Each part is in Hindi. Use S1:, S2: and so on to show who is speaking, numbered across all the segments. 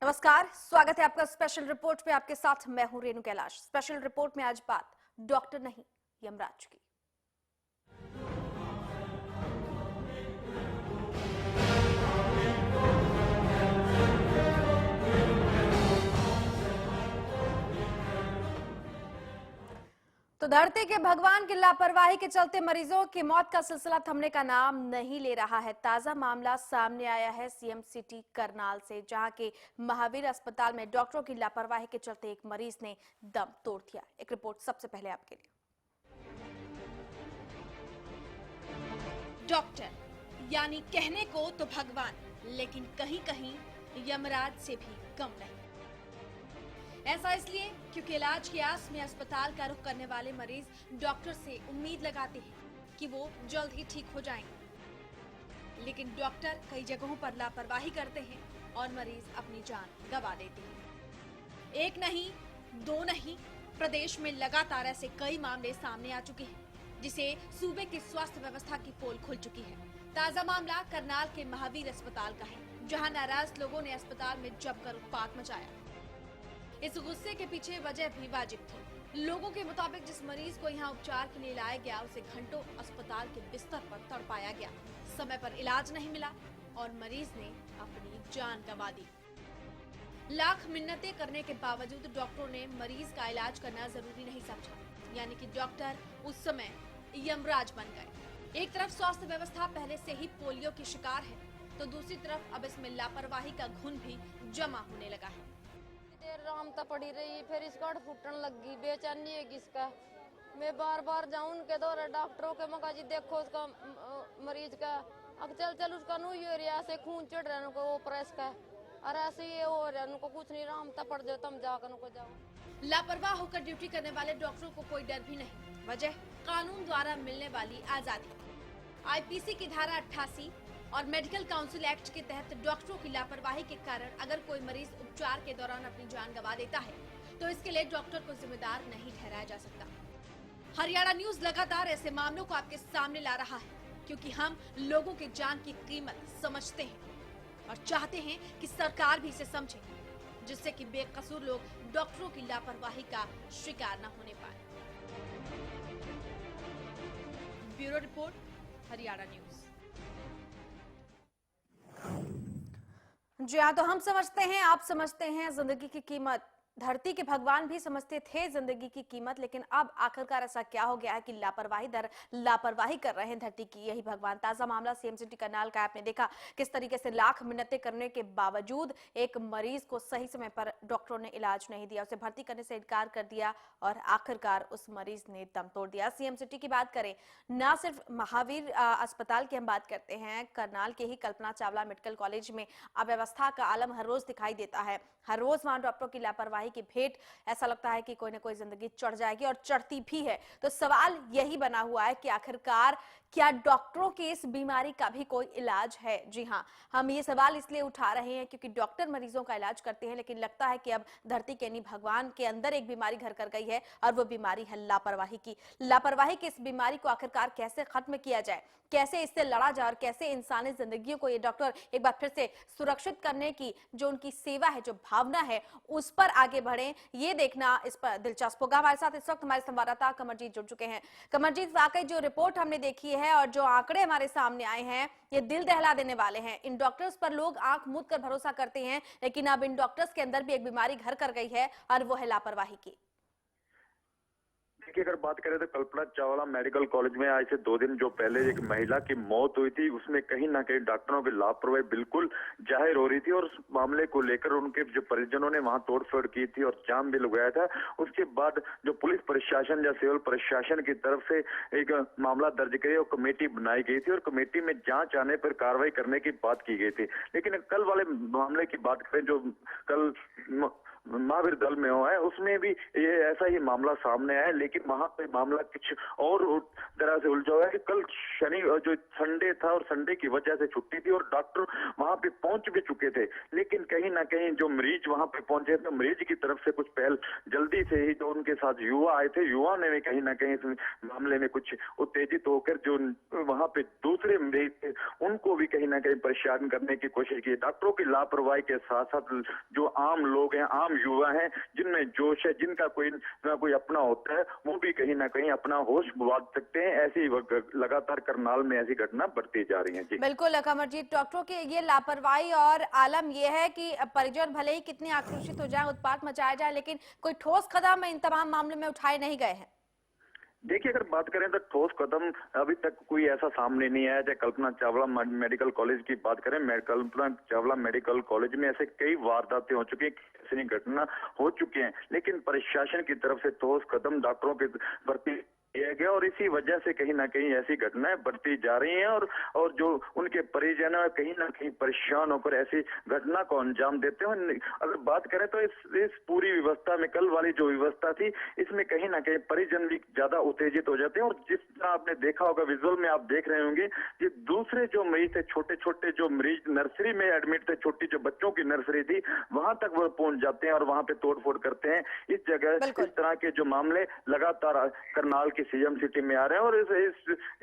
S1: नमस्कार, स्वागत है आपका स्पेशल रिपोर्ट पे। आपके साथ मैं हूं रेणु कैलाश। स्पेशल रिपोर्ट में आज बात डॉक्टर नहीं, यमराज की। तो धरती के भगवान की लापरवाही के चलते मरीजों की मौत का सिलसिला थमने का नाम नहीं ले रहा है। ताजा मामला सामने आया है सीएम सिटी करनाल से, जहां के महावीर अस्पताल में डॉक्टरों की लापरवाही के चलते एक मरीज ने दम तोड़ दिया। एक रिपोर्ट सबसे पहले आपके लिए। डॉक्टर यानी कहने को तो भगवान, लेकिन कहीं कहीं यमराज से भी कम नहीं। ऐसा इसलिए क्योंकि इलाज की आस में अस्पताल का रुख करने वाले मरीज डॉक्टर से उम्मीद लगाते हैं कि वो जल्द ही ठीक हो जाएंगे, लेकिन डॉक्टर कई जगहों पर लापरवाही करते हैं और मरीज अपनी जान गंवा देते हैं। एक नहीं, दो नहीं, प्रदेश में लगातार ऐसे कई मामले सामने आ चुके हैं, जिसे सूबे की स्वास्थ्य व्यवस्था की पोल खुल चुकी है। ताजा मामला करनाल के महावीर अस्पताल का है, जहां नाराज लोगों ने अस्पताल में जमकर उत्पात मचाया। इस गुस्से के पीछे वजह भी वाजिब थी। लोगों के मुताबिक जिस मरीज को यहां उपचार के लिए लाया गया, उसे घंटों अस्पताल के बिस्तर पर तड़पाया गया, समय पर इलाज नहीं मिला और मरीज ने अपनी जान गंवा दी। लाख मिन्नतें करने के बावजूद डॉक्टरों ने मरीज का इलाज करना जरूरी नहीं समझा, यानी कि डॉक्टर उस समय यमराज बन गए। एक तरफ स्वास्थ्य व्यवस्था पहले से ही पोलियो की शिकार है, तो दूसरी तरफ अब इसमें लापरवाही का घुन भी जमा होने लगा है।
S2: देर रामता पड़ी रही, फिर इसका फूटने लगी, बेचैनी है किसका। मैं बार बार जाऊं उनके दौरे डॉक्टरों के, मगा जी देखो उसका मरीज का, अब चल उसका नु यूरिया से खून चढ़ रहा है उनको, वो प्रेस का, और ऐसे ये हो रहा है उनको, कुछ नहीं रामता पड़ जाओ तुम जाकर उनको जाओ।
S1: लापरवाह होकर ड्यूटी करने वाले डॉक्टरों को कोई डर भी नहीं। वजह कानून द्वारा मिलने वाली आजादी। आईपीसी की धारा 88 और मेडिकल काउंसिल एक्ट के तहत डॉक्टरों की लापरवाही के कारण अगर कोई मरीज उपचार के दौरान अपनी जान गंवा देता है, तो इसके लिए डॉक्टर को जिम्मेदार नहीं ठहराया जा सकता। हरियाणा न्यूज लगातार ऐसे मामलों को आपके सामने ला रहा है, क्योंकि हम लोगों की जान की कीमत समझते हैं और चाहते हैं कि सरकार भी इसे समझे, जिससे कि बेकसूर लोग डॉक्टरों की लापरवाही का शिकार न होने पाए। Bureau report, Haryana news. जी हाँ, तो हम समझते हैं, आप समझते हैं जिंदगी की कीमत। धरती के भगवान भी समझते थे जिंदगी की कीमत, लेकिन अब आखिरकार ऐसा क्या हो गया है कि लापरवाही दर लापरवाही कर रहे हैं धरती की यही भगवान। ताजा मामला सीएम सिटी करनाल का। आपने देखा किस तरीके से लाख मिन्नतें करने के बावजूद एक मरीज को सही समय पर डॉक्टरों ने इलाज नहीं दिया, उसे भर्ती करने से इनकार कर दिया और आखिरकार उस मरीज ने दम तोड़ दिया। सीएम सिटी की बात करें, ना सिर्फ महावीर अस्पताल की हम बात करते हैं, करनाल के ही कल्पना चावला मेडिकल कॉलेज में अव्यवस्था का आलम हर रोज दिखाई देता है। हर रोज वहां डॉक्टरों की लापरवाही की भेंट ऐसा लगता है कि कोई ना कोई जिंदगी चढ़ जाएगी और चढ़ती भी है। तो सवाल यही बना हुआ है कि आखिरकार क्या डॉक्टरों की इस बीमारी का भी कोई इलाज है? जी हाँ, हम ये सवाल इसलिए उठा रहे हैं क्योंकि डॉक्टर मरीजों का इलाज करते हैं, लेकिन लगता है कि अब धरती के यानी भगवान के अंदर एक बीमारी घर कर गई है और वो बीमारी है लापरवाही की। लापरवाही की इस बीमारी को आखिरकार कैसे खत्म किया जाए, कैसे इससे लड़ा जाए और कैसे इंसानी जिंदगियों को ये डॉक्टर एक बार फिर से सुरक्षित करने की जो उनकी सेवा है, जो भावना है, उस पर आगे बढ़े, ये देखना इस पर दिलचस्प होगा। हमारे साथ इस वक्त हमारे संवाददाता कमरजीत जुड़ चुके हैं। कमरजीत, वाकई जो रिपोर्ट हमने देखी है और जो आंकड़े हमारे सामने आए हैं, ये दिल दहला देने वाले हैं। इन डॉक्टर्स पर लोग आंख मूंद कर भरोसा करते हैं, लेकिन अब इन डॉक्टर्स के अंदर भी एक बीमारी घर कर गई है और वो है लापरवाही की।
S3: देखिए, अगर बात करें तो कल्पना चावला मेडिकल कॉलेज में आज से 2 दिन जो पहले एक महिला की मौत हुई थी, उसमें कहीं ना कहीं डॉक्टरों की लापरवाही बिल्कुल जाहिर हो रही थी और उस मामले को लेकर उनके जो परिजनों ने वहां तोड़फोड़ की थी और जाम भी लगाया था। उसके बाद जो पुलिस प्रशासन या सिविल प्रशासन की तरफ से एक मामला दर्ज कर और कमेटी बनाई गई थी और कमेटी में जांच आने पर कार्रवाई करने की बात की गई थी। लेकिन कल वाले मामले की बात करें, जो कल महावीर दल में हुआ है उसमें भी ये ऐसा ही मामला सामने आया है, लेकिन वहां पे मामला कुछ और तरह से उलझा हुआ है कि कल शनि जो संडे था और संडे की वजह से छुट्टी थी और डॉक्टर वहां पे पहुंच भी चुके थे, लेकिन कहीं ना कहीं जो मरीज वहां पे पहुंचे थे मरीज की तरफ से कुछ पहल जल्दी से ही जो उनके साथ युवा आए थे युवा ने भी कहीं ना कहीं इस मामले में कुछ उत्तेजित होकर जो वहां पे दूसरे मरीज थे उनको भी कहीं ना कहीं परेशान करने की कोशिश की। डॉक्टरों की लापरवाही के साथ साथ जो आम लोग हैं आम युवा हैं जिनमें जोश है जिनका कोई ना कोई अपना होता है वो भी कहीं ना कहीं अपना होश गंवा सकते हैं। ऐसी लगातार करनाल में ऐसी घटना बढ़ती जा रही है। जी
S1: बिल्कुल कमरजीत, डॉक्टरों की ये लापरवाही और आलम यह है कि परिजन भले ही कितने आक्रोशित हो जाए, उत्पात मचाया जाए, लेकिन कोई ठोस कदम इन तमाम मामलों में उठाए नहीं गए हैं।
S3: देखिए अगर बात करें तो ठोस कदम अभी तक कोई ऐसा सामने नहीं आया। चाहे कल्पना चावला मेडिकल कॉलेज की बात करें, कल्पना चावला मेडिकल कॉलेज में ऐसे कई वारदातें हो चुकी हैं, ऐसी घटना हो चुकी हैं, लेकिन प्रशासन की तरफ से ठोस कदम डॉक्टरों के प्रति किया गया और इसी वजह से कहीं ना कहीं ऐसी घटनाएं बढ़ती जा रही हैं और जो उनके परिजन है कहीं ना कहीं परेशान होकर ऐसी घटना को अंजाम देते हैं। अगर बात करें तो इस पूरी व्यवस्था में कल वाली जो व्यवस्था थी इसमें कहीं ना कहीं परिजन भी ज्यादा उत्तेजित हो जाते हैं और जिस तरह आपने देखा होगा विजुअल में आप देख रहे होंगे कि दूसरे जो मरीज थे छोटे छोटे जो मरीज नर्सरी में एडमिट थे, छोटी जो बच्चों की नर्सरी थी वहां तक वो पहुंच जाते हैं और वहां पे तोड़फोड़ करते हैं। इस जगह इस तरह के जो मामले लगातार करनाल सीएम सिटी में आ रहे हैं और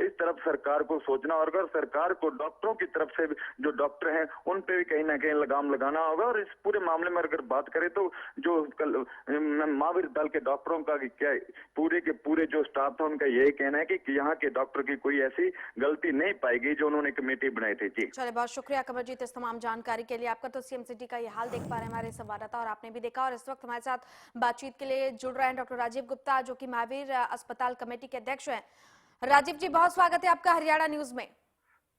S3: इस तरफ सरकार को सोचना और अगर सरकार को डॉक्टरों की तरफ से जो डॉक्टर हैं उन पे भी कहीं ना कहीं लगाम लगाना होगा। और इस पूरे मामले में अगर बात करें तो जो कल महावीर दल के डॉक्टरों का क्या पूरे के पूरे जो स्टाफ था उनका यही कहना है कि यहाँ के डॉक्टर की कोई ऐसी गलती नहीं पाई गई जो उन्होंने कमेटी बनाई थी। जी
S1: चलिए, बहुत शुक्रिया कमरजीत इस तमाम जानकारी के लिए। आपका तो सीएम सिटी का ये हाल देख पा रहे हैं हमारे संवाददाता और आपने भी देखा। और इस वक्त हमारे साथ बातचीत के लिए जुड़ रहे हैं डॉक्टर राजीव गुप्ता जो कि महावीर अस्पताल कमेटी के अध्यक्ष हैं। राजीव जी, बहुत स्वागत है आपका हरियाणा न्यूज में।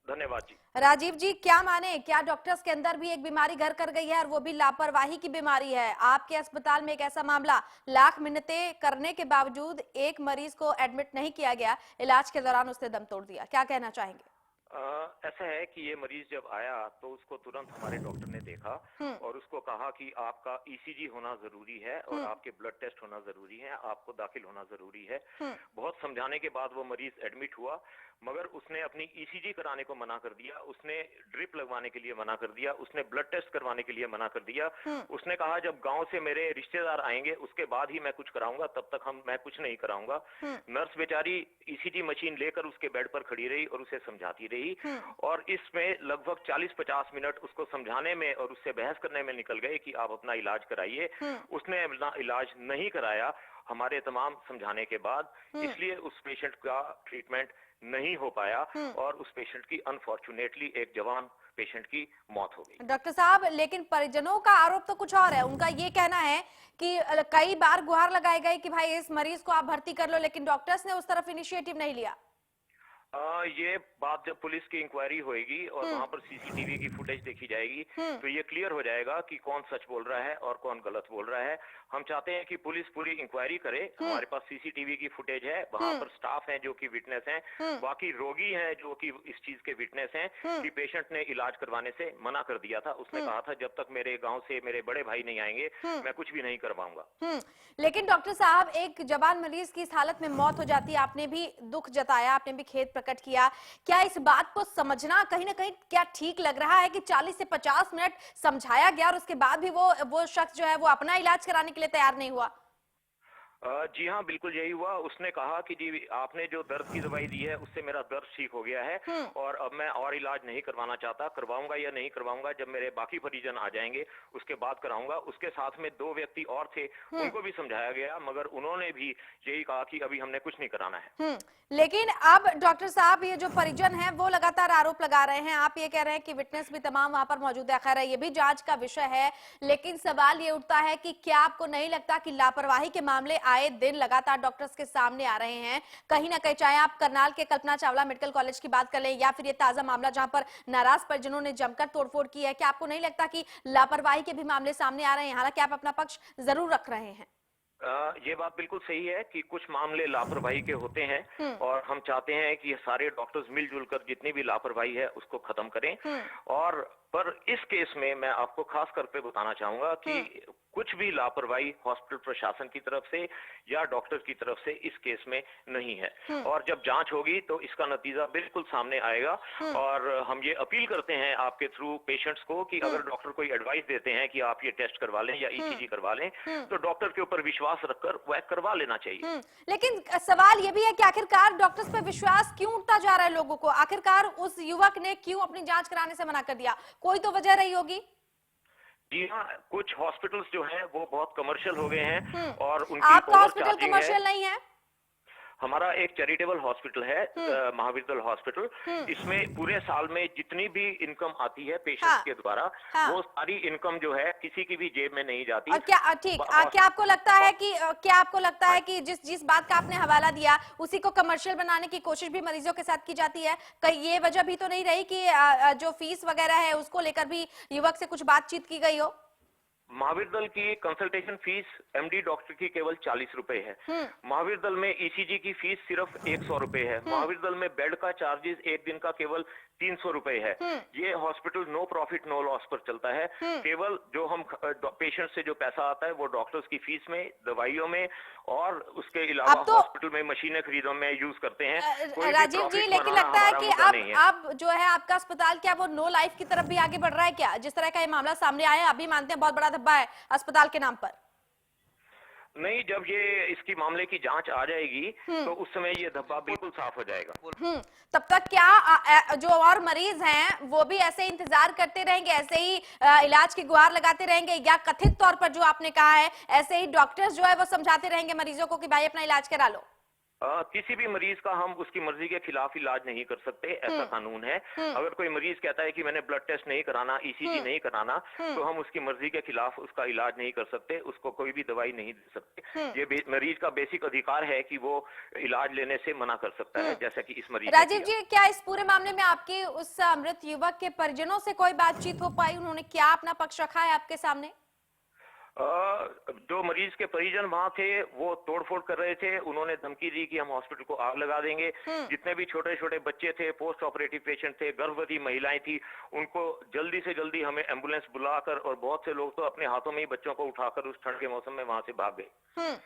S4: धन्यवाद जी।
S1: राजीव जी, क्या माने, क्या डॉक्टर्स के अंदर भी एक बीमारी घर कर गई है और वो भी लापरवाही की बीमारी है? आपके अस्पताल में एक ऐसा मामला, लाख मिन्नतें करने के बावजूद एक मरीज को एडमिट नहीं किया गया, इलाज के दौरान उसने दम तोड़ दिया, क्या कहना चाहेंगे?
S4: ऐसा है कि ये मरीज जब आया तो उसको तुरंत हमारे डॉक्टर ने देखा और उसको कहा कि आपका ईसीजी होना जरूरी है और आपके ब्लड टेस्ट होना जरूरी है, आपको दाखिल होना जरूरी है। बहुत समझाने के बाद वो मरीज एडमिट हुआ, मगर उसने अपनी ईसीजी कराने को मना कर दिया, उसने ड्रिप लगवाने के लिए मना कर दिया, उसने ब्लड टेस्ट करवाने के लिए मना कर दिया। उसने कहा जब गांव से मेरे रिश्तेदार आएंगे उसके बाद ही मैं कुछ कराऊंगा, तब तक मैं कुछ नहीं कराऊंगा। नर्स बेचारी ईसीजी मशीन लेकर उसके बेड पर खड़ी रही और उसे समझाती रही और इसमें लगभग 40-50 मिनट उसको समझाने में और उससे बहस करने में निकल गए कि आप अपना इलाज कराइए। उसने अपना इलाज नहीं कराया हमारे तमाम समझाने के बाद, इसलिए उस पेशेंट का ट्रीटमेंट नहीं हो पाया और उस पेशेंट की अनफॉर्चुनेटली एक जवान पेशेंट की मौत हो गई।
S1: डॉक्टर साहब, लेकिन परिजनों का आरोप तो कुछ और है। उनका ये कहना है कि कई बार गुहार लगाई गई कि भाई इस मरीज को आप भर्ती कर लो, लेकिन डॉक्टर्स ने उस तरफ इनिशिएटिव नहीं लिया।
S4: ये बात जब पुलिस की इंक्वायरी होएगी और वहाँ पर सीसीटीवी की फुटेज देखी जाएगी तो ये क्लियर हो जाएगा कि कौन सच बोल रहा है और कौन गलत बोल रहा है। हम चाहते हैं कि पुलिस पूरी इंक्वायरी करे। हमारे पास सीसीटीवी की फुटेज है, वहाँ पर स्टाफ है जो कि विटनेस हैं, बाकी रोगी हैं जो कि इस चीज के विटनेस हैं कि पेशेंट ने इलाज करवाने से मना कर दिया था। उसने कहा था जब तक मेरे गाँव से मेरे बड़े भाई नहीं आएंगे मैं कुछ भी नहीं करवाऊंगा।
S1: लेकिन डॉक्टर साहब, एक जवान मरीज की इस हालत में मौत हो जाती है, आपने भी दुख जताया, आपने भी खेद प्रकट किया। क्या इस बात को समझना कहीं ना कहीं क्या ठीक लग रहा है कि 40 से 50 मिनट समझाया गया और उसके बाद भी वो शख्स जो है वो अपना इलाज कराने के लिए तैयार नहीं हुआ?
S4: जी हाँ, बिल्कुल यही हुआ। उसने कहा कि जी आपने जो दर्द की दवाई दी है उससे मेरा दर्द ठीक हो गया है और अब मैं और इलाज नहीं करवाना चाहता, करवाऊंगा या नहीं करवाऊंगा जब मेरे बाकी परिजन आ जाएंगे उसके बाद कराऊंगा। उसके साथ में 2 व्यक्ति और थे, उनको भी समझाया गया मगर उन्होंने भी यही कहा कि अभी हमने कुछ नहीं कराना है।
S1: लेकिन अब डॉक्टर साहब, ये जो परिजन हैं वो लगातार आरोप लगा रहे हैं, आप ये कह रहे हैं कि विटनेस भी तमाम वहां पर मौजूद है, खैर ये भी जांच का विषय है, लेकिन सवाल ये उठता है कि क्या आपको नहीं लगता कि लापरवाही के मामले आए दिन लगातार डॉक्टर्स के सामने आ रहे हैं? कहीं ना कहीं, चाहे आप करनाल के कल्पना चावला मेडिकल कॉलेज की बात कर लें या फिर ये ताजा मामला जहां पर नाराज परिजनों ने जमकर तोड़फोड़ की है, क्या आपको नहीं लगता कि लापरवाही के भी मामले सामने आ रहे हैं? हालांकि आप अपना पक्ष जरूर रख रहे हैं।
S4: ये बात बिल्कुल सही है कि कुछ मामले लापरवाही के होते हैं और हम चाहते हैं कि सारे डॉक्टर्स मिलजुल कर जितनी भी लापरवाही है उसको खत्म करें और पर इस केस में मैं आपको खास कर पे बताना चाहूंगा कि कुछ भी लापरवाही हॉस्पिटल प्रशासन की तरफ से या डॉक्टर की तरफ से इस केस में नहीं है। और जब जांच होगी तो इसका नतीजा बिल्कुल सामने आएगा। और हम ये अपील करते हैं आपके थ्रू पेशेंट्स को कि अगर डॉक्टर कोई एडवाइस देते हैं कि आप ये टेस्ट करवा लें या ईसीजी करवा लें, तो डॉक्टर के ऊपर विश्वास रखकर वह करवा लेना चाहिए।
S1: लेकिन सवाल ये भी है कि आखिरकार डॉक्टर्स पे विश्वास क्यों उठता जा रहा है लोगों को? आखिरकार उस युवक ने क्यों अपनी जांच कराने से मना कर दिया? कोई तो वजह रही होगी।
S4: जी हाँ, कुछ हॉस्पिटल्स जो हैं वो बहुत कमर्शियल हो गए हैं और उनकी
S1: आपका
S4: ओवर
S1: हॉस्पिटल
S4: चार्जिंग
S1: कमर्शियल
S4: है।
S1: नहीं है?
S4: हमारा एक चैरिटेबल हॉस्पिटल है, महावीरदल हॉस्पिटल। इसमें पूरे साल में जितनी भी इनकम आती है पेशेंट्स
S1: हाँ,
S4: के द्वारा,
S1: हाँ।
S4: वो सारी इनकम जो है किसी की भी जेब में नहीं जाती।
S1: और क्या ठीक क्या आपको लगता है कि जिस जिस बात का आपने हवाला दिया उसी को कमर्शियल बनाने की कोशिश भी मरीजों के साथ की जाती है? कहीं ये वजह भी तो नहीं रही कि जो फीस वगैरह है उसको लेकर भी युवक से कुछ बातचीत की गई हो?
S4: महावीर दल की कंसल्टेशन फीस एमडी डॉक्टर की केवल 40 रुपए है। महावीर दल में ईसीजी की फीस सिर्फ 100 रुपए है। महावीर दल में बेड का चार्जेस एक दिन का केवल 300 रुपए है। ये hospital no profit no loss पर चलता है। केवल जो हम पेशेंट से जो पैसा आता है वो डॉक्टर्स की फीस में, दवाइयों में और उसके अलावा
S1: अब तो
S4: हॉस्पिटल में मशीनें खरीदने में यूज करते हैं। कोई भी
S1: राजीव जी,
S4: profit
S1: लेकिन
S4: बनाना
S1: लगता है
S4: हमारा
S1: कि
S4: मुद्दा नहीं है।
S1: अब जो है आपका अस्पताल क्या वो नो लाइफ की तरफ भी आगे बढ़ रहा है क्या? जिस तरह का ये मामला सामने आया है, अभी मानते हैं बहुत बड़ा धब्बा है अस्पताल के नाम पर।
S4: नहीं, जब ये इसकी मामले की जांच आ जाएगी तो उस समय ये धब्बा बिल्कुल साफ हो जाएगा।
S1: तब तक क्या जो और मरीज हैं वो भी ऐसे ही इंतजार करते रहेंगे, ऐसे ही इलाज की गुहार लगाते रहेंगे, या कथित तौर पर जो आपने कहा है ऐसे ही डॉक्टर्स जो है वो समझाते रहेंगे मरीजों को कि भाई अपना इलाज करा लो?
S4: किसी भी मरीज का हम उसकी मर्जी के खिलाफ इलाज नहीं कर सकते, ऐसा कानून है। अगर कोई मरीज कहता है कि मैंने ब्लड टेस्ट नहीं कराना, ईसीजी नहीं कराना, तो हम उसकी मर्जी के खिलाफ उसका इलाज नहीं कर सकते, उसको कोई भी दवाई नहीं दे सकते। ये मरीज का बेसिक अधिकार है कि वो इलाज लेने से मना कर सकता है, जैसा कि इस मरीज ने
S1: राजीव
S4: किया।
S1: जी, क्या इस पूरे मामले में आपके उस मृत युवक के परिजनों से कोई बातचीत हो पाई? उन्होंने क्या अपना पक्ष रखा है आपके सामने?
S4: जो मरीज के परिजन वहां थे वो तोड़फोड़ कर रहे थे। उन्होंने धमकी दी कि हम हॉस्पिटल को आग लगा देंगे। जितने भी छोटे छोटे बच्चे थे, पोस्ट ऑपरेटिव पेशेंट थे, गर्भवती महिलाएं थी, उनको जल्दी से जल्दी हमें एम्बुलेंस बुलाकर, और बहुत से लोग तो अपने हाथों में ही बच्चों को उठाकर उस ठंड के मौसम में वहां से भाग गए।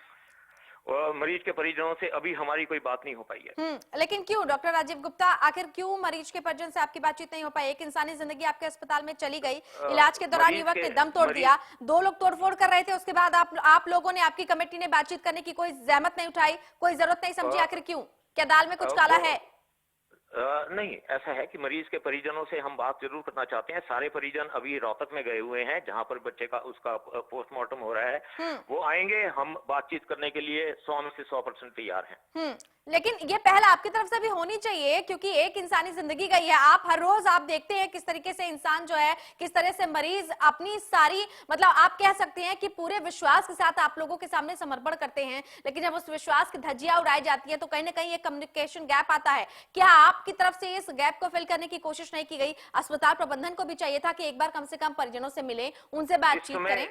S4: और मरीज के परिजनों से अभी हमारी कोई बात नहीं हो पाई है।
S1: लेकिन क्यों डॉक्टर राजीव गुप्ता, आखिर क्यों मरीज के परिजन से आपकी बातचीत नहीं हो पाई? एक इंसानी जिंदगी आपके अस्पताल में चली गई, इलाज के दौरान युवक ने दम तोड़ दिया, 2 लोग तोड़फोड़ कर रहे थे, उसके बाद आप लोगों ने, आपकी कमेटी ने बातचीत करने की कोई जहमत नहीं उठाई, कोई जरूरत नहीं समझी? आखिर क्यों? क्या दाल में कुछ काला है?
S4: नहीं, ऐसा है कि मरीज के परिजनों से हम बात जरूर करना चाहते हैं। सारे परिजन अभी रोहतक में गए हुए हैं जहां पर बच्चे का उसका पोस्टमार्टम हो रहा है। वो आएंगे, हम बातचीत करने के लिए 100 में से 100% तैयार हैं।
S1: लेकिन ये पहल आपकी तरफ से भी होनी चाहिए, क्योंकि एक इंसानी जिंदगी गई है। आप हर रोज आप देखते हैं किस तरीके से इंसान जो है, किस तरह से मरीज अपनी सारी, मतलब आप कह सकते हैं कि पूरे विश्वास के साथ आप लोगों के सामने समर्पण करते हैं, लेकिन जब उस विश्वास की धज्जियां उड़ाई जाती है तो कहीं ना कहीं एक कम्युनिकेशन गैप आता है। क्या आपकी तरफ से इस गैप को फिल करने की कोशिश नहीं की गई? अस्पताल प्रबंधन को भी चाहिए था कि एक बार कम से कम परिजनों से मिले, उनसे बातचीत करें।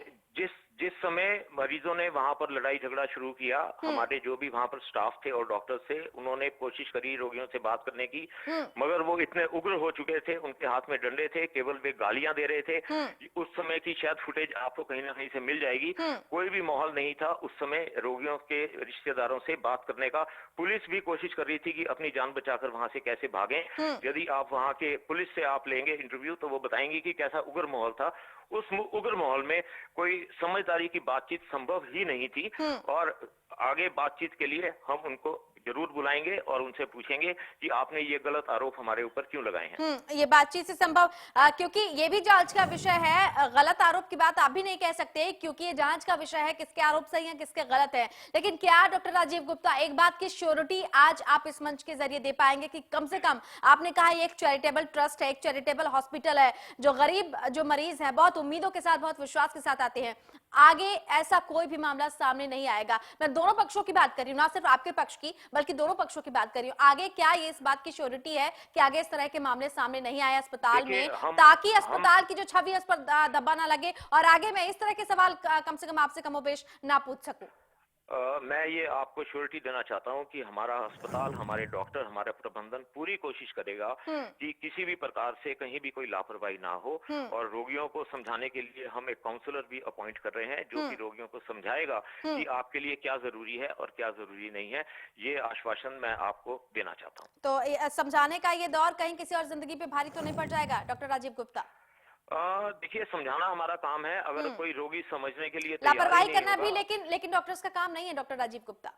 S4: जिस समय मरीजों ने वहां पर लड़ाई झगड़ा शुरू किया, हमारे जो भी वहां पर स्टाफ थे और डॉक्टर्स थे, उन्होंने कोशिश करी रोगियों से बात करने की, मगर वो इतने उग्र हो चुके थे, उनके हाथ में डंडे थे, केवल वे गालियां दे रहे थे। उस समय की शायद फुटेज आपको कहीं ना कहीं से मिल जाएगी। कोई भी माहौल नहीं था उस समय रोगियों के रिश्तेदारों से बात करने का। पुलिस भी कोशिश कर रही थी कि अपनी जान बचाकर वहां से कैसे भागें। यदि आप वहां के पुलिस से आप लेंगे इंटरव्यू तो वो बताएंगे कि कैसा उग्र माहौल था। उस उग्र माहौल में कोई समझदारी की बातचीत संभव ही नहीं थी, और आगे बातचीत के लिए हम उनको जरूर बुलाएंगे और उनसे पूछेंगे कि आपने ये गलत आरोप हमारे ऊपर क्यों लगाए हैं।
S1: ये बातचीत से संभव, क्योंकि ये भी जांच का विषय है। गलत आरोप की बात आप भी नहीं कह सकते, क्योंकि ये जांच का विषय है, किसके आरोप सही है किसके गलत है। लेकिन क्या डॉक्टर राजीव गुप्ता, एक बात की श्योरिटी आज आप इस मंच के जरिए दे पाएंगे कि कम से कम, आपने कहा ये एक चैरिटेबल ट्रस्ट है, एक चैरिटेबल हॉस्पिटल है, जो गरीब जो मरीज है बहुत उम्मीदों के साथ, बहुत विश्वास के साथ आते हैं, आगे ऐसा कोई भी मामला सामने नहीं आएगा? मैं दोनों पक्षों की बात कर रही हूँ, ना सिर्फ आपके पक्ष की बल्कि दोनों पक्षों की बात कर रही हूँ। आगे क्या ये इस बात की श्योरिटी है कि आगे इस तरह के मामले सामने नहीं आए अस्पताल में, ताकि अस्पताल की जो छवि है उस पर धब्बा ना लगे और आगे मैं इस तरह के सवाल कम से कम आपसे कमोबेश ना पूछ सकूं?
S4: मैं ये आपको श्योरिटी देना चाहता हूँ कि हमारा अस्पताल, हमारे डॉक्टर, हमारा प्रबंधन पूरी कोशिश करेगा कि किसी भी प्रकार से कहीं भी कोई लापरवाही ना हो। और रोगियों को समझाने के लिए हम एक काउंसलर भी अपॉइंट कर रहे हैं जो कि रोगियों को समझाएगा कि आपके लिए क्या जरूरी है और क्या जरूरी नहीं है। ये आश्वासन मैं आपको देना चाहता हूँ।
S1: तो समझाने का ये दौर कहीं किसी और जिंदगी पे भारी तो नहीं पड़ जाएगा डॉक्टर राजीव गुप्ता?
S4: देखिए, समझाना हमारा काम है। अगर कोई रोगी समझने के लिए तैयार
S1: लापरवाही
S4: नहीं
S1: करना भी
S4: होगा,
S1: लेकिन डॉक्टर्स का काम नहीं है डॉक्टर राजीव गुप्ता।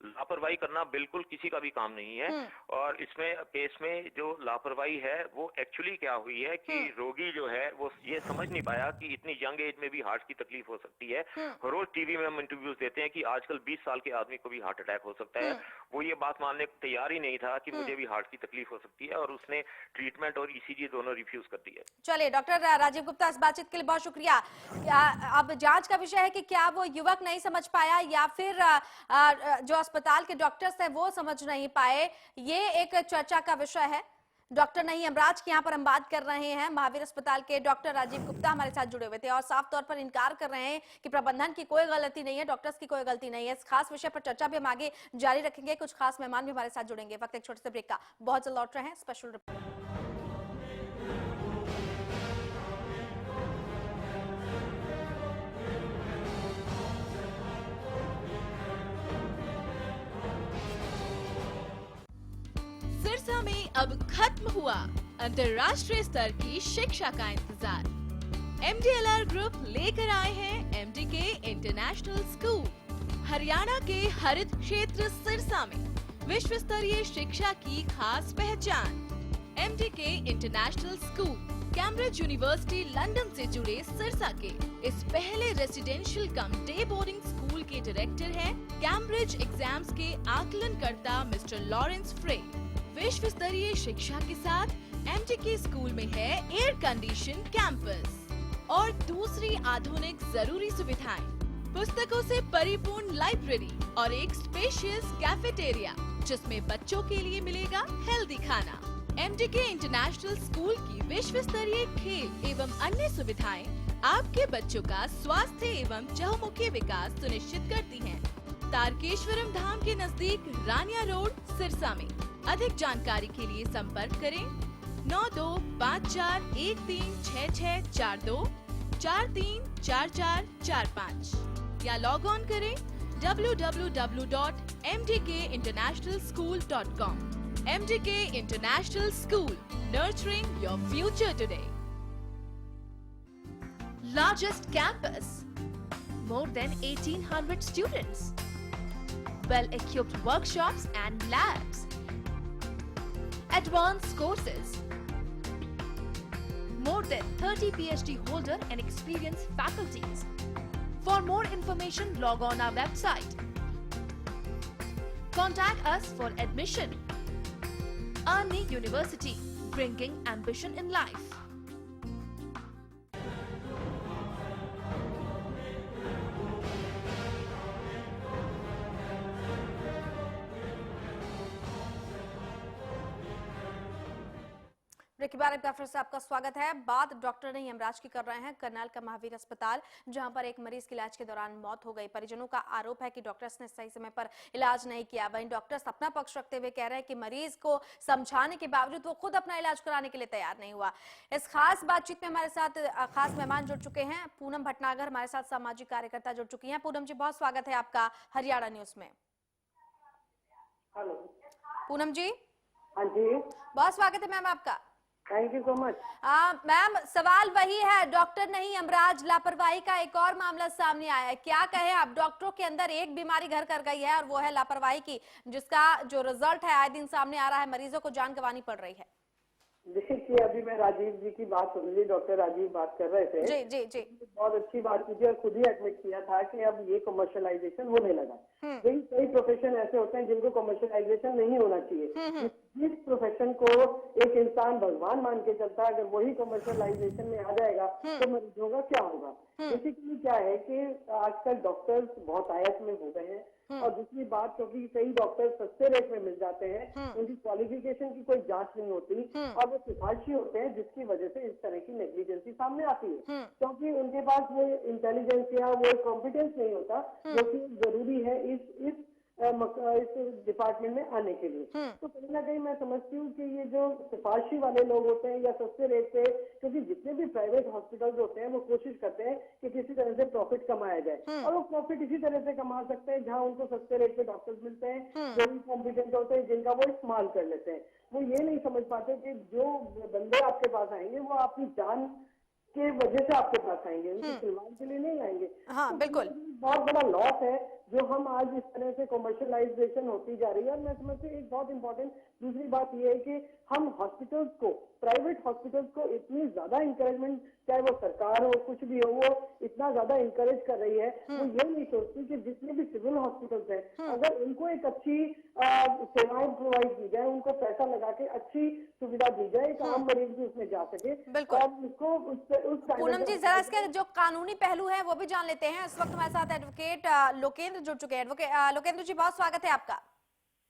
S4: लापरवाही करना बिल्कुल किसी का भी काम नहीं है। और इसमें केस में जो लापरवाही है वो एक्चुअली क्या हुई है कि रोगी जो है वो ये समझ नहीं पाया कि इतनी यंग एज में भी हार्ट की तकलीफ हो सकती है। रोज टीवी में हम इंटरव्यूज देते हैं कि आजकल 20 साल के आदमी को भी हार्ट अटैक हो सकता है। वो ये बात मानने को तैयार ही नहीं था कि मुझे भी हार्ट की तकलीफ हो सकती है और उसने ट्रीटमेंट और ईसीजी दोनों रिफ्यूज कर दिया।
S1: चलिए डॉक्टर राजीव गुप्ता, इस बातचीत के लिए बहुत शुक्रिया। अब जांच का विषय है कि क्या वो युवक नहीं समझ पाया या फिर जो अस्पताल के डॉक्टर्स हैं वो समझ नहीं पाए, ये एक चर्चा का विषय है। डॉक्टर नहीं यमराज की यहाँ पर हम बात कर रहे हैं। महावीर अस्पताल के डॉक्टर राजीव गुप्ता हमारे साथ जुड़े हुए थे और साफ तौर पर इनकार कर रहे हैं कि प्रबंधन की कोई गलती नहीं है, डॉक्टर्स की कोई गलती नहीं है। इस खास विषय पर चर्चा भी हम आगे जारी रखेंगे। कुछ खास मेहमान भी हमारे साथ जुड़ेंगे। वक्त एक छोटे से ब्रेक का, बहुत जल्द लौट रहे हैं स्पेशल रिपोर्ट।
S5: सिरसा में अब खत्म हुआ अंतर्राष्ट्रीय स्तर की शिक्षा का इंतजार। MDLR ग्रुप लेकर आए हैं MDK इंटरनेशनल स्कूल। हरियाणा के हरित क्षेत्र सिरसा में विश्व स्तरीय शिक्षा की खास पहचान। MDK international school Cambridge university London से जुड़े सिरसा के इस पहले रेसिडेंशियल कम डे बोर्डिंग स्कूल के डायरेक्टर हैं कैम्ब्रिज एग्जाम्स के आकलनकर्ता मिस्टर लॉरेंस फ्रे। विश्व स्तरीय शिक्षा के साथ MDK स्कूल में है एयर कंडीशन कैंपस और दूसरी आधुनिक जरूरी सुविधाएं, पुस्तकों से परिपूर्ण लाइब्रेरी और एक स्पेशियस कैफेटेरिया जिसमें बच्चों के लिए मिलेगा हेल्दी खाना। MDK इंटरनेशनल स्कूल की विश्व स्तरीय खेल एवं अन्य सुविधाएं आपके बच्चों का स्वास्थ्य एवं चहुमुखी विकास सुनिश्चित करती हैं। तारकेश्वरम धाम के नजदीक रानिया रोड सिरसा में। अधिक जानकारी के लिए संपर्क करें 9254136642 434445 या लॉग ऑन करें www.mdkinternationalschool.com। MDK International School, nurturing your future today.
S6: Largest campus, more than 1800 students, well-equipped workshops and labs, advanced courses, more than 30 PhD holder and experienced faculties. For more information, log on our website. Contact us for admission. Arni University, bringing ambition in life.
S1: Break के बाद एक बार फिर से आपका स्वागत है। बात डॉक्टर नहीं यमराज की कर रहे हैं। करनाल का महावीर अस्पताल, जहां पर एक मरीज की इलाज के दौरान मौत हो गई। परिजनों का आरोप है कि डॉक्टर्स ने सही समय पर इलाज नहीं किया। वहीं डॉक्टर्स अपना पक्ष रखते हुए कह रहे हैं कि मरीज को समझाने के बावजूद वो खुद अपना इलाज कराने के लिए तैयार नहीं हुआ। इस खास बातचीत में हमारे साथ खास मेहमान जुड़ चुके हैं। पूनम भटनागर हमारे साथ सामाजिक कार्यकर्ता जुड़ चुकी हैं। पूनम जी, बहुत स्वागत है आपका हरियाणा न्यूज में।
S7: हेलो
S1: पूनम जी,
S7: हाँ जी,
S1: बहुत स्वागत है मैम आपका।
S7: Thank you so much.
S1: Ma'am, सवाल वही है, डॉक्टर नहीं यमराज, लापरवाही का एक और मामला सामने आया है। क्या कहें आप? डॉक्टरों के अंदर एक बीमारी घर कर गई है और वो है लापरवाही की, जिसका जो रिजल्ट है आए दिन सामने आ रहा है। मरीजों को जान गंवानी पड़ रही है।
S7: देखिए, अभी मैं राजीव जी की बात सुन ली, डॉक्टर राजीव बात कर रहे थे।
S1: जी जी जी,
S7: बहुत अच्छी बात की थी और खुद ही एडमिट किया था कि अब ये कमर्शियलाइजेशन होने लगा। कई प्रोफेशन ऐसे होते हैं जिनको कमर्शियलाइजेशन नहीं होना चाहिए। जिस प्रोफेशन को एक इंसान भगवान मान के चलता है, अगर वही कमर्शियलाइजेशन में आ जाएगा तो मरीजों का क्या होगा। बेसिकली क्या है कि आजकल डॉक्टर्स बहुत आयत में हो गए हैं, और दूसरी बात क्योंकि कई डॉक्टर सस्ते रेट में मिल जाते हैं, उनकी क्वालिफिकेशन की कोई जांच नहीं होती और वो सिफारिशी होते हैं, जिसकी वजह से इस तरह की नेग्लिजेंसी सामने आती है, क्योंकि उनके पास वो इंटेलिजेंस या वो कॉम्पिटेंस नहीं होता जो कि जरूरी है इस डिपार्टमेंट में आने के लिए। तो कहीं ना कहीं मैं समझती हूँ कि ये जो सिफारिशी वाले लोग होते हैं या सस्ते रेट पे, क्योंकि जितने भी प्राइवेट हॉस्पिटल्स होते हैं वो कोशिश करते हैं कि किसी तरह से प्रॉफिट कमाया जाए, और वो प्रॉफिट इसी तरह से कमा सकते हैं जहाँ उनको सस्ते रेट पे डॉक्टर्स मिलते हैं जो भी कॉम्पिटेंट होते हैं, जिनका वो इस्तेमाल कर लेते हैं। वो ये नहीं समझ पाते कि जो बंदे आपके पास आएंगे वो आपकी जान के वजह से आपके पास आएंगे, उनकी खिलवाड़ के लिए नहीं आएंगे।
S1: हाँ,
S7: तो
S1: बिल्कुल।
S7: बहुत बड़ा लॉस है जो हम आज इस तरह से कमर्शियलाइजेशन होती जा रही है। और मैं समझती हूँ एक बहुत इंपॉर्टेंट दूसरी बात यह है कि हम हॉस्पिटल्स को, प्राइवेट हॉस्पिटल्स को इतनी ज्यादा इंकरेजमेंट, चाहे वो सरकार हो कुछ भी हो, वो इतना ज्यादा इंकरेज कर रही है, वो ये नहीं सोचती कि जितने भी सिविल हॉस्पिटल्स हैं अगर उनको एक अच्छी सेवाएं प्रोवाइड की जाए, उनको पैसा लगा के अच्छी सुविधा दी जाए, एक आम मरीज भी उसमें जा सके
S1: बिल्कुल।
S7: और उसको उस
S1: पूनम जी, जरा इसके जो कानूनी पहलू है वो भी जान लेते हैं। इस वक्त हमारे साथ एडवोकेट लोकेंद्र जुड़ चुके हैं। एडवोकेट लोकेंद्र जी, बहुत स्वागत है आपका।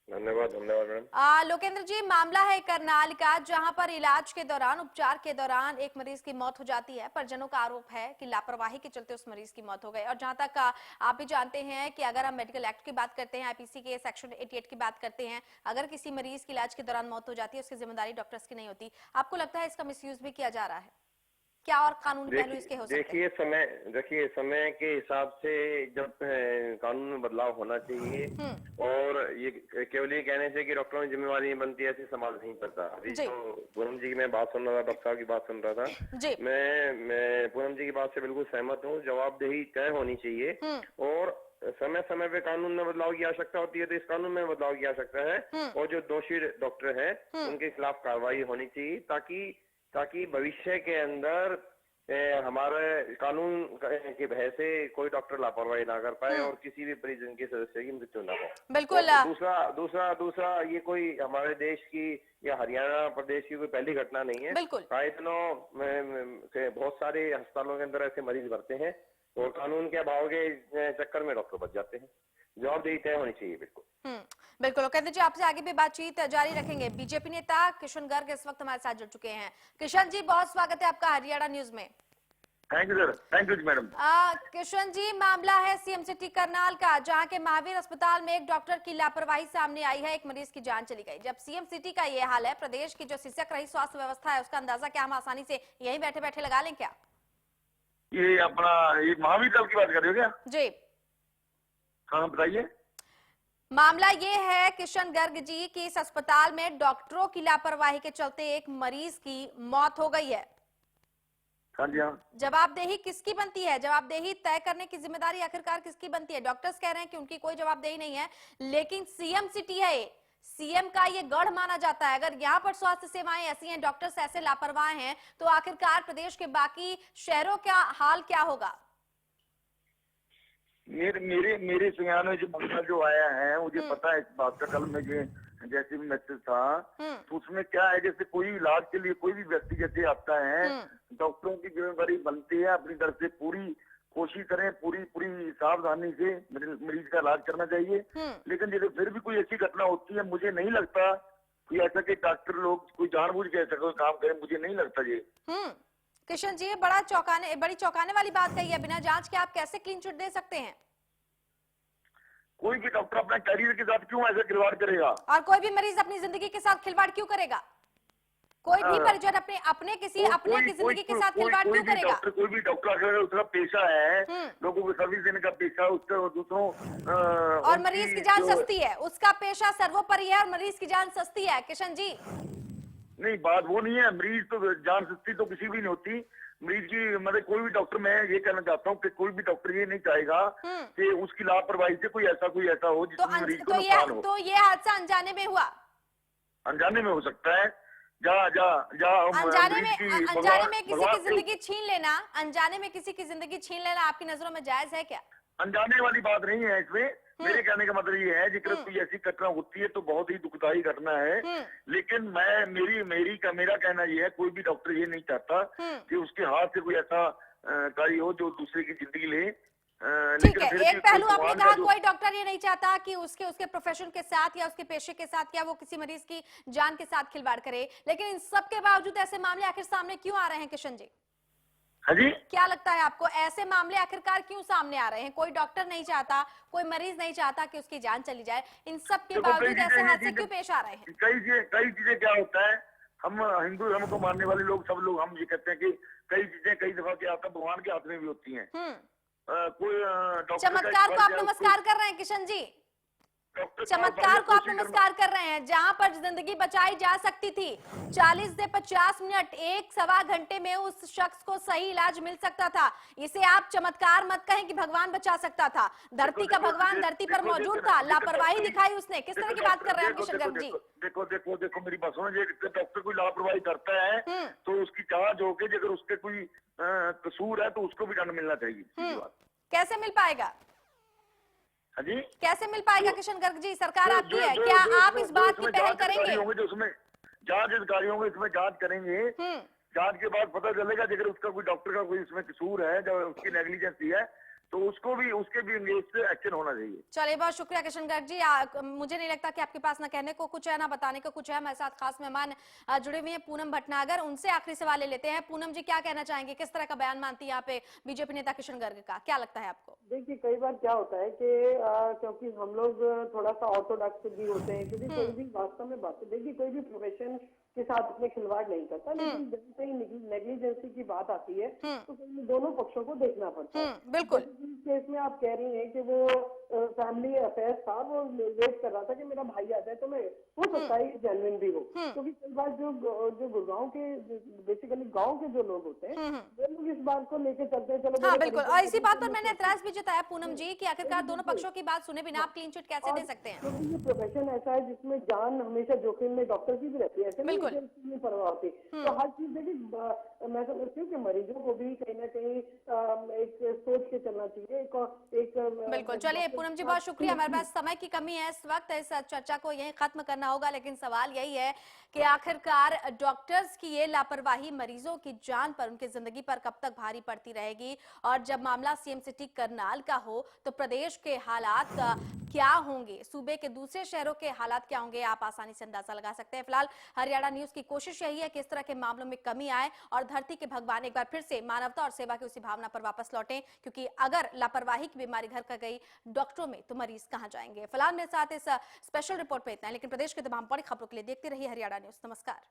S3: धन्यवाद मैडम।
S1: लोकेंद्र जी, मामला है करनाल का, जहां पर इलाज के दौरान, उपचार के दौरान एक मरीज की मौत हो जाती है। परिजनों का आरोप है कि लापरवाही के चलते उस मरीज की मौत हो गई। और जहां तक आप भी जानते हैं कि अगर हम मेडिकल एक्ट की बात करते हैं, आईपीसी के सेक्शन 88 की बात करते हैं, अगर किसी मरीज की इलाज के दौरान मौत हो जाती है उसकी जिम्मेदारी डॉक्टर्स की नहीं होती। आपको लगता है इसका मिसयूज भी किया जा रहा है क्या, और कानूनी पहलू इसके हो सकते हैं?
S8: देखिए समय के हिसाब से जब कानून में बदलाव होना चाहिए, और ये केवल ये कहने से कि डॉक्टरों की जिम्मेवारी नहीं बनती, ऐसे संभाल नहीं पड़ता। अभी तो पूनम जी की मैं बात सुन रहा था, डॉक्टर साहब की बात सुन रहा था, मैं पूनम जी की बात से बिल्कुल सहमत हूँ। जवाबदेही तय होनी चाहिए, और समय समय पे कानून में बदलाव की आवश्यकता होती है तो इस कानून में बदलाव की आवश्यकता है, और जो दोषी डॉक्टर है उनके खिलाफ कार्रवाई होनी चाहिए, ताकि भविष्य के अंदर हमारे कानून के भय से कोई डॉक्टर लापरवाही ना कर पाए और किसी भी परिजन के सदस्य की मृत्यु ना हो।
S1: बिल्कुल।
S8: दूसरा ये कोई हमारे देश की या हरियाणा प्रदेश की कोई पहली घटना नहीं है। कई दिनों बहुत सारे अस्पतालों के अंदर ऐसे मरीज भरते हैं और कानून के अभाव के चक्कर में डॉक्टर बच जाते हैं। जवाबदेही तय होनी चाहिए।
S1: बिल्कुल। कहते जी, आपसे आगे भी बातचीत जारी रखेंगे। बीजेपी नेता किशन गर्ग इस वक्त हमारे साथ जुड़ चुके हैं। किशन जी, बहुत स्वागत है आपका हरियाणा न्यूज में।
S3: Thank you sir. Thank you madam.
S1: Kishan ji, मामला है सीएम सिटी करनाल का, जहां के महावीर अस्पताल में एक डॉक्टर की लापरवाही सामने आई है, एक मरीज की जान चली गई। जब सीएम सिटी का ये हाल है, प्रदेश की जो सिसक रही स्वास्थ्य व्यवस्था है उसका अंदाजा क्या हम आसानी से यहीं बैठे बैठे लगा लें क्या?
S3: ये अपना ये महावीर की बात कर रहे हो क्या?
S1: जी
S3: हाँ, बताइए।
S1: मामला ये है किशन गर्ग जी कि इस अस्पताल में डॉक्टरों की लापरवाही के चलते एक मरीज की मौत हो गई है।
S3: हाँ जी, हाँ।
S1: जवाबदेही किसकी बनती है? जवाबदेही तय करने की जिम्मेदारी आखिरकार किसकी बनती है? डॉक्टर्स कह रहे हैं कि उनकी कोई जवाबदेही नहीं है, लेकिन सीएम सिटी है, सीएम का ये गढ़ माना जाता है। अगर यहाँ पर स्वास्थ्य सेवाएं ऐसी हैं, डॉक्टर्स ऐसे लापरवाह हैं, तो आखिरकार प्रदेश के बाकी शहरों का हाल क्या होगा?
S3: मेरे संज्ञान में जो मामला जो आया है, मुझे पता है इस बात का। कल मुझे जैसे भी मैसेज था तो उसमें क्या है, जैसे कोई इलाज के लिए कोई भी व्यक्ति जैसे आता है, डॉक्टरों की जिम्मेदारी बनती है अपनी तरफ से पूरी कोशिश करें, पूरी सावधानी से मरीज का इलाज करना चाहिए। लेकिन जैसे फिर भी कोई ऐसी घटना होती है, मुझे नहीं लगता कि ऐसा कि डॉक्टर लोग कोई जानबूझ के ऐसा कोई काम करें, मुझे नहीं लगता ये।
S1: किशन जी, बड़ी चौंकाने वाली बात कही है। बिना जांच के आप कैसे क्लीन चिट दे सकते हैं?
S3: कोई भी डॉक्टर अपना कैरियर के साथ क्यों ऐसे खिलवाड़ करेगा?
S1: और कोई भी मरीज अपनी जिंदगी के साथ खिलवाड़ क्यों करेगा? कोई भी परिजन अपने की जिंदगी के साथ खिलवाड़ क्यों करेगा?
S3: कोई भी डॉक्टर अगर उसका पेशा है, लोगों को सर्विस देने का पेशा, उसका दूसरों
S1: और मरीज की जान सस्ती है, उसका पेशा सर्वोपरि है और मरीज की जान सस्ती है। किशन जी,
S3: नहीं, बात वो नहीं है। मरीज तो जान सस्ती तो किसी भी नहीं होती। मरीज की मतलब कोई भी डॉक्टर, मैं ये कहना चाहता हूँ कि कोई भी डॉक्टर ये नहीं चाहेगा कि उसकी लापरवाही से कोई ऐसा हो जिसमें मरीज को नुकसान हो।
S1: तो ये हादसा अनजाने में हुआ?
S3: अनजाने में हो सकता है।
S1: अनजाने में किसी की जिंदगी छीन लेना आपकी नजरों में जायज है क्या?
S3: अनजाने वाली बात नहीं है इसमें।
S9: मेरे कहने का मतलब ये है जिक्र कोई ऐसी घटना होती है तो बहुत ही दुखदायी घटना है, लेकिन मेरा कहना ये है, कोई भी डॉक्टर ये नहीं चाहता कि उसके हाथ से कोई ऐसा कार्य हो जो दूसरे की जिंदगी ले।
S1: ठीक है, एक पहलू आपने कहा कोई डॉक्टर ये नहीं चाहता कि उसके प्रोफेशन के साथ या उसके पेशे के साथ या वो किसी मरीज की जान के साथ खिलवाड़ करे, लेकिन इन सब के बावजूद ऐसे मामले आखिर सामने क्यों आ रहे हैं किशन जी?
S9: हाँ जी,
S1: क्या लगता है आपको, ऐसे मामले आखिरकार क्यों सामने आ रहे हैं? कोई डॉक्टर नहीं चाहता, कोई मरीज नहीं चाहता कि उसकी जान चली जाए, इन सब के बावजूद ऐसे हादसे क्यों पेश आ रहे हैं?
S9: कई चीजें क्या होता है, हम हिंदू धर्म को मानने वाले लोग सब लोग हम ये कहते हैं कि कई चीजें कई दफा क्या होता है भगवान के हाथ में भी होती हैं। कोई डॉक्टर
S1: चमत्कार को आप नमस्कार कर रहे हैं किशन जी, चमत्कार को आप नमस्कार कर रहे हैं। जहां पर जिंदगी बचाई जा सकती थी 40 से 50 मिनट, 1-1.25 घंटे में उस शख्स को सही इलाज मिल सकता था, इसे आप चमत्कार मत कहें कि भगवान बचा सकता था। धरती का भगवान धरती पर मौजूद था, लापरवाही दिखाई उसने। किस तरह की बात कर रहे हैं किशन गर्ग जी?
S9: देखो मेरी बात सुनो, डॉक्टर कोई लापरवाही करता है तो उसकी जांच होके अगर उसके कोई कसूर है तो उसको भी दंड मिलना चाहिए।
S1: कैसे मिल पाएगा?
S9: हाँ जी,
S1: कैसे मिल पाएगा किशन गर्ग जी? सरकार आपकी है, क्या आप इस बात की पहल करेंगे?
S9: जो उसमें जांच अधिकारी होंगे, इसमें जांच करेंगे, जांच के बाद पता चलेगा अगर उसका कोई डॉक्टर का कोई इसमें कसूर है, जो उसकी नेग्लिजेंसी है, तो उसके भी अंगेज से एक्शन होना चाहिए।
S1: चलिए, बहुत शुक्रिया किशन गर्ग जी। मुझे नहीं लगता कि आपके पास ना कहने को कुछ है ना बताने को कुछ है। हमारे साथ खास मेहमान जुड़े हुए हैं पूनम भटनागर, उनसे आखिरी सवाल ले लेते हैं। पूनम जी, क्या कहना चाहेंगे, किस तरह का बयान मानती है यहाँ पे बीजेपी नेता किशन गर्ग का? क्या लगता है आपको?
S7: देखिए, कई बार क्या होता है कि क्योंकि हम लोग थोड़ा सा ऑर्थोडॉक्स भी होते हैं, क्योंकि कोई भी वास्तव में बात, देखिए कोई भी प्रोफेशन के साथ अपने खिलवाड़ नहीं करता, लेकिन जब कहीं नेग्लिजेंसी की बात आती है तो कहीं दोनों पक्षों को देखना पड़ता है।
S1: बिल्कुल।
S7: इस केस में आप कह रही हैं कि वो फैमिली अफेयर्स था, वो वेट कर रहा था कि मेरा भाई आ जाए, तो मैं हो सकता है जेन्युइन भी हो, क्योंकि कई बार जो गुड़गांव के बेसिकली गाँव के जो लोग होते हैं वो लोग इस बात को लेके चलते हैं। चलो,
S1: हाँ बिल्कुल, और इसी बात पर मैंने एतराज भी जताया पूनम जी कि आखिरकार दोनों पक्षों की बात सुने बिना आप क्लीन चिट कैसे दे सकते हैं?
S7: क्योंकि ये प्रोफेशन ऐसा है जिसमें जान हमेशा जोखिम में डॉक्टर की भी रहती है, ऐसे नहीं परवाह होती। तो हर चीज देखिए, मैं समझती हूँ कि मरीजों को भी कहीं ना कहीं एक सोच के चलना चाहिए।
S1: बिल्कुल। चलिए पूनम जी, बहुत शुक्रिया। हमारे पास समय की कमी है इस वक्त, इस चर्चा को यहीं खत्म करना होगा, लेकिन सवाल यही है कि आखिरकार डॉक्टर्स की ये लापरवाही मरीजों की जान पर, उनकी जिंदगी पर कब तक भारी पड़ती रहेगी? और जब मामला सीएम सिटी करनाल का हो तो प्रदेश के हालात क्या होंगे, सूबे के दूसरे शहरों के हालात क्या होंगे, आप आसानी से अंदाजा लगा सकते हैं। फिलहाल हरियाणा न्यूज की कोशिश यही है कि इस तरह के मामलों में कमी आए और धरती के भगवान एक बार फिर से मानवता और सेवा की उसी भावना पर वापस लौटें, क्योंकि अगर लापरवाही की बीमारी घर कर गई डॉक्टरों में तो मरीज कहां जाएंगे। फिलहाल मेरे साथ इस स्पेशल रिपोर्ट में इतना है, लेकिन प्रदेश के तमाम बड़ी खबरों के लिए देखते रहिए हरियाणा न्यूज। नमस्कार।